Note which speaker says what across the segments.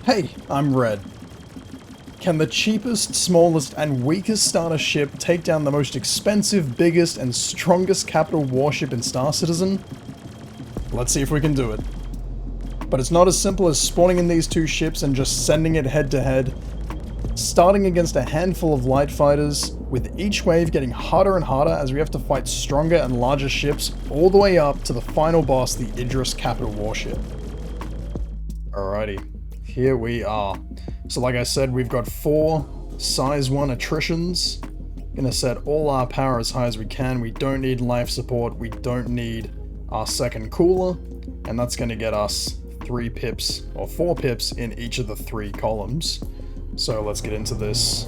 Speaker 1: Hey, I'm Red. Can the cheapest, smallest, and weakest starter ship take down the most expensive, biggest, and strongest capital warship in Star Citizen? Let's see if we can do it. But it's not as simple as spawning in these two ships and just sending it head to head. Starting against a handful of light fighters, with each wave getting harder and harder as we have to fight stronger and larger ships all the way up to the final boss, the Idris capital warship. Alrighty, here we are. So like I said, we've got 4 size 1 attritions. Gonna set all our power as high as we can. We don't need life support, we don't need our second cooler, and that's gonna get us 3 pips, or 4 pips in each of the 3 columns. So let's get into this.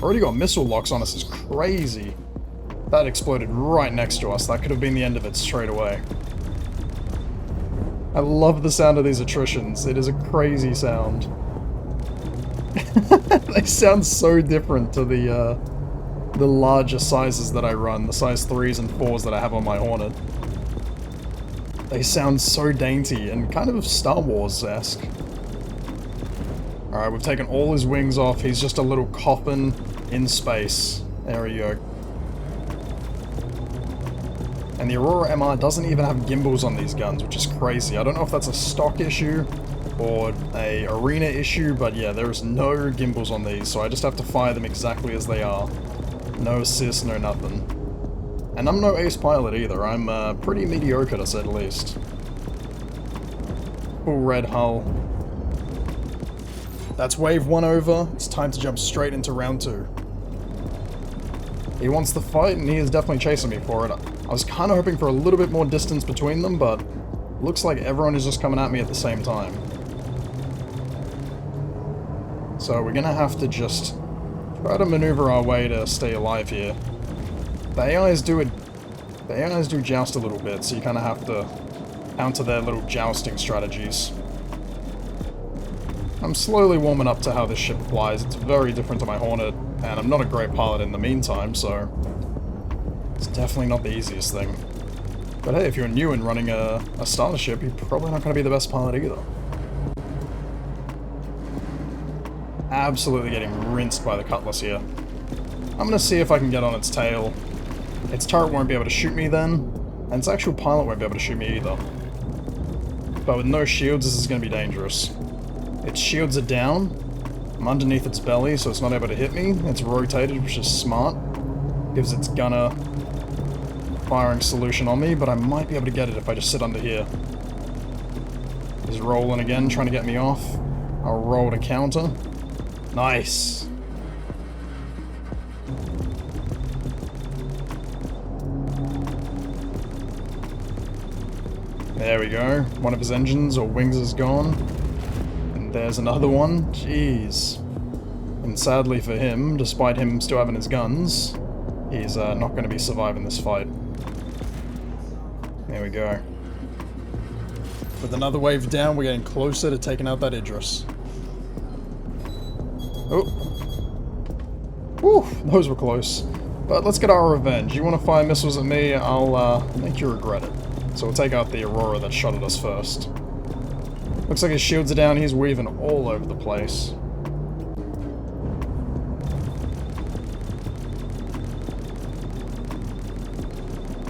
Speaker 1: Already got missile locks on us, is crazy. That exploded right next to us, that could have been the end of it straight away. I love the sound of these attritions, it is a crazy sound. They sound so different to the larger sizes that I run, the size 3s and 4s that I have on my Hornet. They sound so dainty and kind of Star Wars-esque. Alright, we've taken all his wings off, he's just a little coffin in space. There we go. And the Aurora MR doesn't even have gimbals on these guns, which is crazy. I don't know if that's a stock issue or a arena issue, but yeah, there's no gimbals on these, so I just have to fire them exactly as they are. No assist, no nothing. And I'm no ace pilot either, I'm pretty mediocre to say the least. Full red hull. That's wave 1 over, it's time to jump straight into round 2. He wants the fight and he is definitely chasing me for it. I was kind of hoping for a little bit more distance between them, but looks like everyone is just coming at me at the same time. So we're gonna have to just try to maneuver our way to stay alive here. The AIs do joust a little bit, so you kind of have to counter their little jousting strategies. I'm slowly warming up to how this ship flies. It's very different to my Hornet, and I'm not a great pilot in the meantime, so it's definitely not the easiest thing. But hey, if you're new and running a starter ship, you're probably not going to be the best pilot either. Absolutely getting rinsed by the Cutlass here. I'm going to see if I can get on its tail. Its turret won't be able to shoot me then, and its actual pilot won't be able to shoot me either. But with no shields, this is going to be dangerous. Its shields are down. I'm underneath its belly, so it's not able to hit me. It's rotated, which is smart. Gives its gunner firing solution on me, but I might be able to get it if I just sit under here. He's rolling again, trying to get me off. I'll roll to counter. Nice! There we go. One of his engines or wings is gone. There's another one. Jeez. And sadly for him, despite him still having his guns, he's not going to be surviving this fight. There we go. With another wave down, we're getting closer to taking out that Idris. Oh. Whew, those were close. But let's get our revenge. You want to fire missiles at me, I'll make you regret it. So we'll take out the Aurora that shot at us first. Looks like his shields are down, he's weaving all over the place.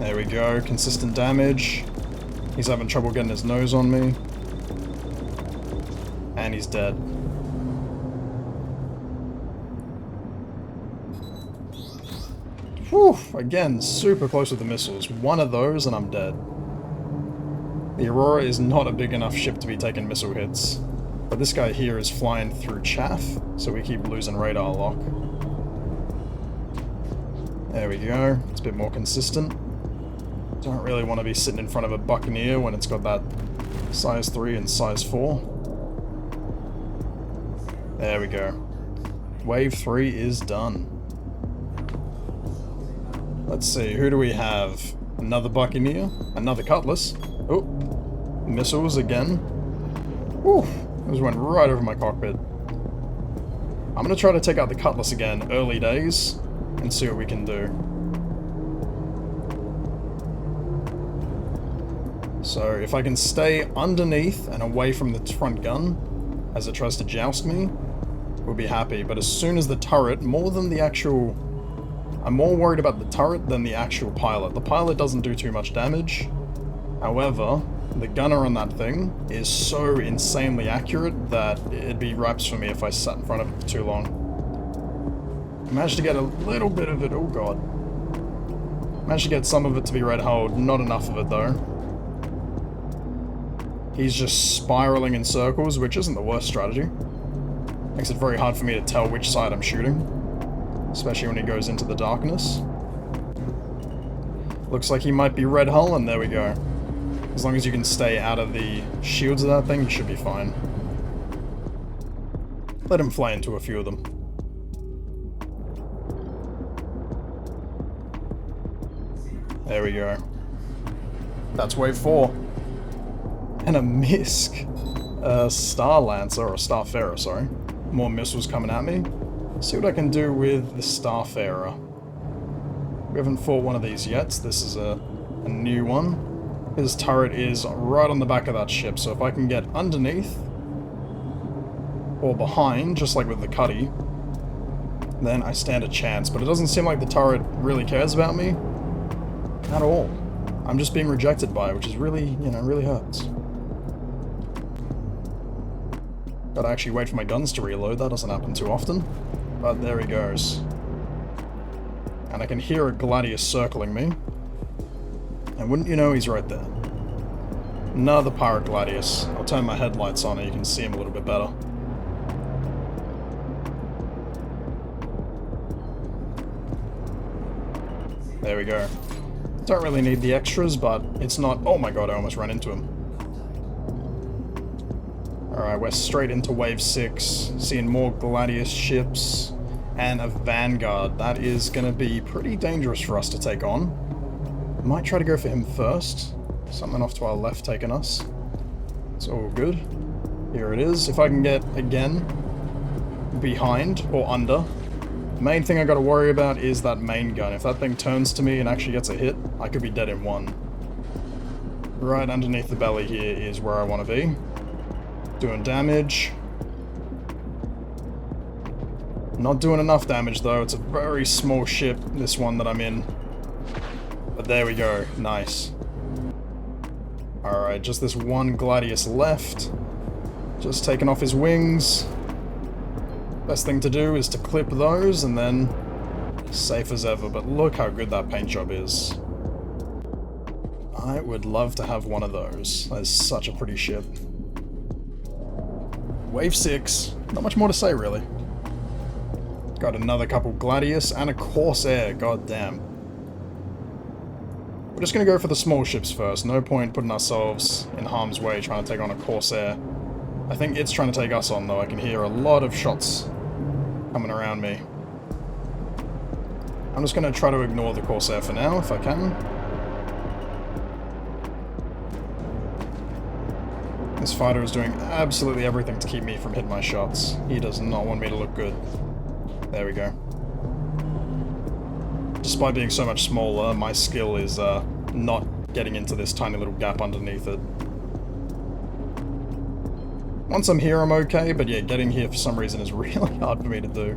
Speaker 1: There we go, consistent damage. He's having trouble getting his nose on me. And he's dead. Whew, again, super close with the missiles. One of those and I'm dead. The Aurora is not a big enough ship to be taking missile hits, but this guy here is flying through chaff, so we keep losing radar lock. There we go, it's a bit more consistent. Don't really want to be sitting in front of a Buccaneer when it's got that size 3 and size 4. There we go. Wave 3 is done. Let's see, who do we have? Another Buccaneer, another Cutlass. Oh, missiles again. Whew, those went right over my cockpit. I'm going to try to take out the Cutlass again, early days, and see what we can do. So if I can stay underneath and away from the front gun as it tries to joust me, we'll be happy. But as soon as the turret, more than the actual... I'm more worried about the turret than the actual pilot. The pilot doesn't do too much damage. However, the gunner on that thing is so insanely accurate that it'd be rips for me if I sat in front of it for too long. I managed to get a little bit of it. Oh god. Managed to get some of it to be red hulled, not enough of it though. He's just spiraling in circles, which isn't the worst strategy. Makes it very hard for me to tell which side I'm shooting, especially when he goes into the darkness. Looks like he might be red hull, and there we go. As long as you can stay out of the shields of that thing, you should be fine. Let him fly into a few of them. There we go. That's wave 4. And a Misk. A Star Lancer, or a Starfarer, sorry. More missiles coming at me. See what I can do with the Starfarer. We haven't fought one of these yet. This is a new one. His turret is right on the back of that ship, so if I can get underneath or behind, just like with the Cuddy, then I stand a chance. But it doesn't seem like the turret really cares about me at all. I'm just being rejected by it, which is really, really hurts. Gotta actually wait for my guns to reload. That doesn't happen too often. But there he goes. And I can hear a Gladius circling me. And wouldn't you know, he's right there. Another Pirate Gladius. I'll turn my headlights on and you can see him a little bit better. There we go. Don't really need the extras, but it's not... Oh my god, I almost ran into him. Alright, we're straight into wave 6. Seeing more Gladius ships. And a Vanguard. That is going to be pretty dangerous for us to take on. Might try to go for him first. Something off to our left taking us. It's all good. Here it is. If I can get, again, behind or under. The main thing I got to worry about is that main gun. If that thing turns to me and actually gets a hit, I could be dead in one. Right underneath the belly here is where I want to be. Doing damage. Not doing enough damage though. It's a very small ship, this one that I'm in. But there we go. Nice. Alright, just this one Gladius left. Just taking off his wings. Best thing to do is to clip those and then safe as ever. But look how good that paint job is. I would love to have one of those. That is such a pretty ship. Wave 6. Not much more to say really. Got another couple Gladius and a Corsair. God damn. We're just going to go for the small ships first. No point putting ourselves in harm's way trying to take on a Corsair. I think it's trying to take us on though. I can hear a lot of shots coming around me. I'm just going to try to ignore the Corsair for now, if I can. This fighter is doing absolutely everything to keep me from hitting my shots. He does not want me to look good. There we go. Despite being so much smaller, my skill is not getting into this tiny little gap underneath it. Once I'm here, I'm okay, but yeah, getting here for some reason is really hard for me to do.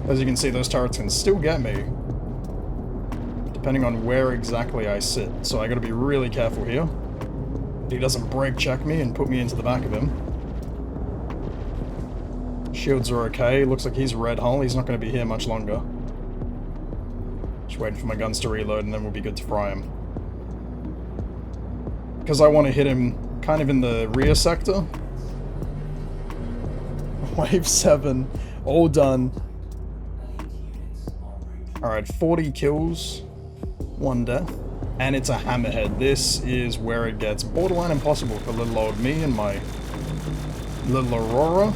Speaker 1: As you can see, those turrets can still get me, depending on where exactly I sit, so I gotta be really careful here. He doesn't brake check me and put me into the back of him. Shields are okay. Looks like he's red hull. He's not going to be here much longer. Just waiting for my guns to reload and then we'll be good to fry him. Because I want to hit him kind of in the rear sector. Wave 7. All done. Alright, 40 kills. 1 death. And it's a hammerhead. This is where it gets borderline impossible for little old me and my little Aurora.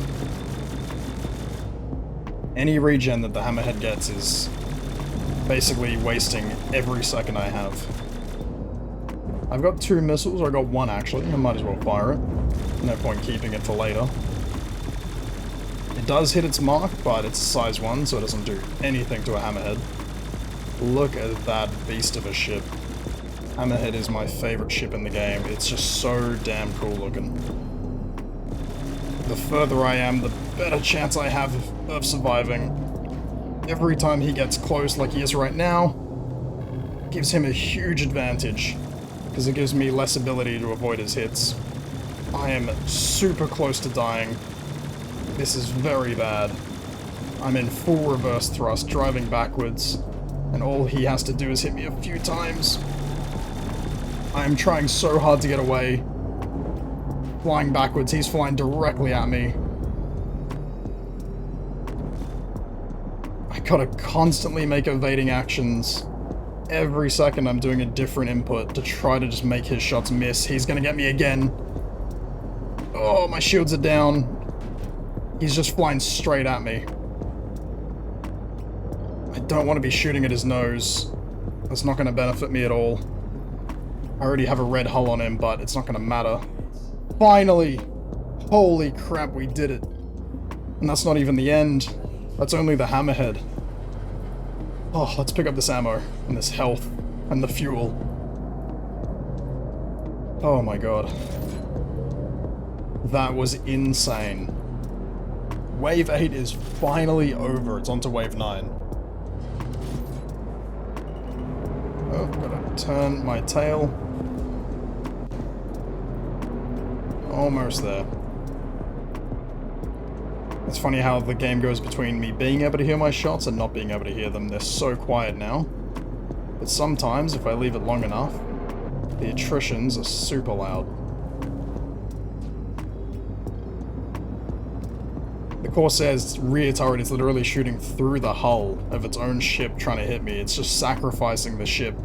Speaker 1: Any regen that the hammerhead gets is basically wasting every second I have. I've got 2 missiles, or I got 1 actually. I might as well fire it. No point keeping it for later. It does hit its mark, but it's size 1, so it doesn't do anything to a hammerhead. Look at that beast of a ship. Hammerhead is my favorite ship in the game. It's just so damn cool looking. The further I am, the better chance I have of surviving. Every time he gets close like he is right now, gives him a huge advantage, because it gives me less ability to avoid his hits. I am super close to dying. This is very bad. I'm in full reverse thrust, driving backwards, and all he has to do is hit me a few times. I am trying so hard to get away. Flying backwards, he's flying directly at me. I gotta constantly make evading actions. Every second I'm doing a different input to try to just make his shots miss. He's gonna get me again. Oh, my shields are down. He's just flying straight at me. I don't want to be shooting at his nose. That's not going to benefit me at all. I already have a red hull on him, but it's not going to matter. Finally! Holy crap, we did it. And that's not even the end. That's only the hammerhead. Oh, let's pick up this ammo, and this health, and the fuel. Oh my god. That was insane. Wave 8 is finally over. It's on to Wave 9. Oh, I've got to turn my tail. Almost there. It's funny how the game goes between me being able to hear my shots and not being able to hear them. They're so quiet now. But sometimes, if I leave it long enough, the attritions are super loud. The Corsair's rear turret is literally shooting through the hull of its own ship trying to hit me. It's just sacrificing the ship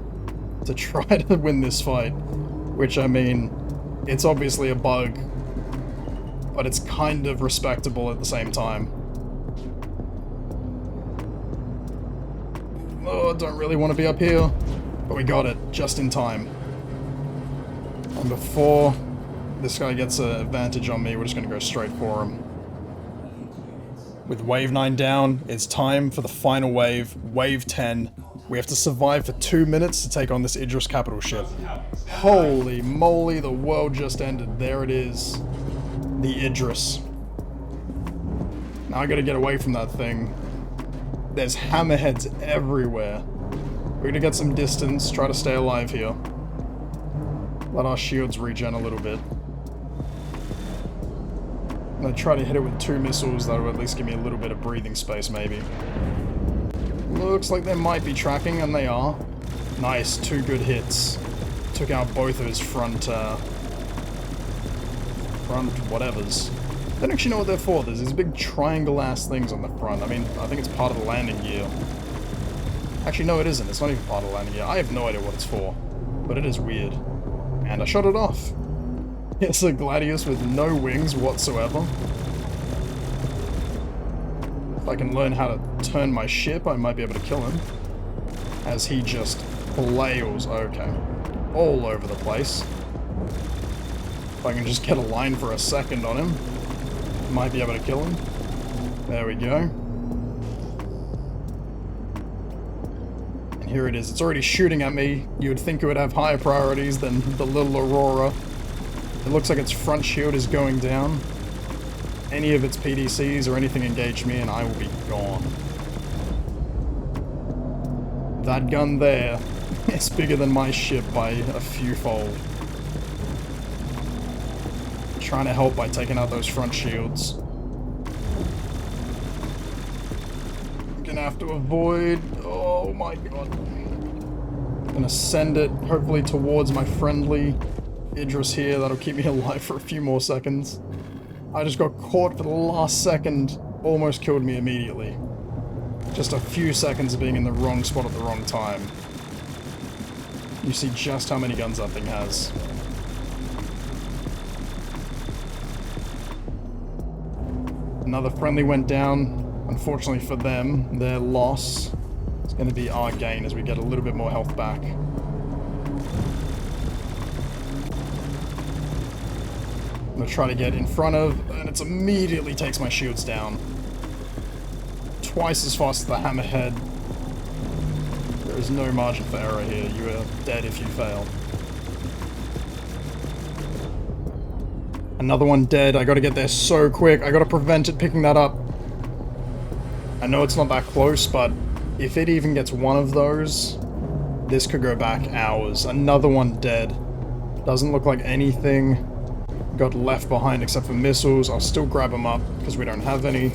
Speaker 1: to try to win this fight. Which, I mean, it's obviously a bug, but it's kind of respectable at the same time. Oh, I don't really want to be up here, but we got it just in time. And before this guy gets an advantage on me, we're just going to go straight for him. With Wave 9 down, it's time for the final wave, Wave 10. We have to survive for 2 minutes to take on this Idris capital ship. Holy moly, the world just ended. There it is. The Idris. Now I gotta get away from that thing. There's hammerheads everywhere. We're gonna get some distance, try to stay alive here. Let our shields regen a little bit. I'm gonna try to hit it with 2 missiles that will at least give me a little bit of breathing space, maybe. Looks like they might be tracking, and they are. Nice, 2 good hits. Took out both of his front whatevers. I don't actually know what they're for. There's these big triangle-ass things on the front. I mean, I think it's part of the landing gear. Actually, no, it isn't. It's not even part of the landing gear. I have no idea what it's for, but it is weird. And I shot it off. It's a Gladius with no wings whatsoever. If I can learn how to turn my ship, I might be able to kill him. As he just flails, okay, all over the place. If I can just get a line for a second on him, might be able to kill him. There we go. And here it is. It's already shooting at me. You would think it would have higher priorities than the little Aurora. It looks like its front shield is going down. Any of its PDCs or anything engage me and I will be gone. That gun there is bigger than my ship by a few fold. Trying to help by taking out those front shields. I'm gonna have to avoid... Oh my god. I'm gonna send it hopefully towards my friendly Idris here. That'll keep me alive for a few more seconds. I just got caught for the last second. Almost killed me immediately. Just a few seconds of being in the wrong spot at the wrong time. You see just how many guns that thing has. Another friendly went down. Unfortunately for them, their loss is going to be our gain as we get a little bit more health back. I'm going to try to get in front of, and it immediately takes my shields down. Twice as fast as the hammerhead. There is no margin for error here. You are dead if you fail. Another one dead. I gotta get there so quick. I gotta prevent it picking that up. I know it's not that close, but if it even gets one of those, this could go back hours. Another one dead. Doesn't look like anything got left behind except for missiles. I'll still grab them up because we don't have any.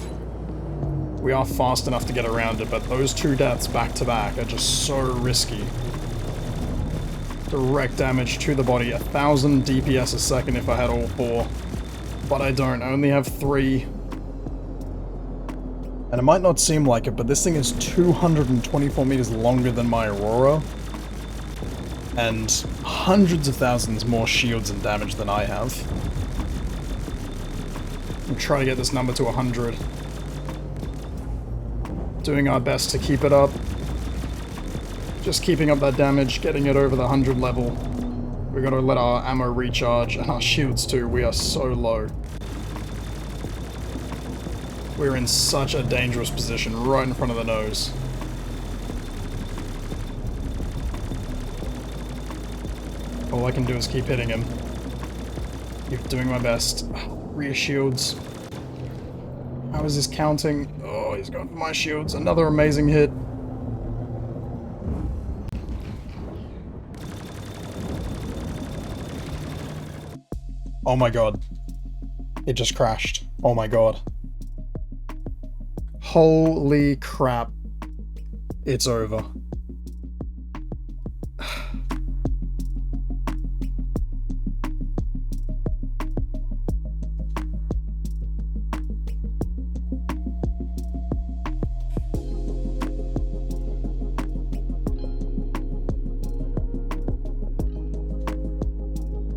Speaker 1: We are fast enough to get around it, but those two deaths back to back are just so risky. Direct damage to the body, 1,000 DPS a second if I had all four. But I don't, I only have 3. And it might not seem like it, but this thing is 224 meters longer than my Aurora. And hundreds of thousands more shields and damage than I have. I'm trying to get this number to 100. Doing our best to keep it up. Just keeping up that damage, getting it over the 100 level. We gotta let our ammo recharge, and our shields too, we are so low. We're in such a dangerous position, right in front of the nose. All I can do is keep hitting him. Keep doing my best. Rear shields. How is this counting? Oh, he's going for my shields. Another amazing hit. Oh my god. It just crashed. Oh my god. Holy crap. It's over.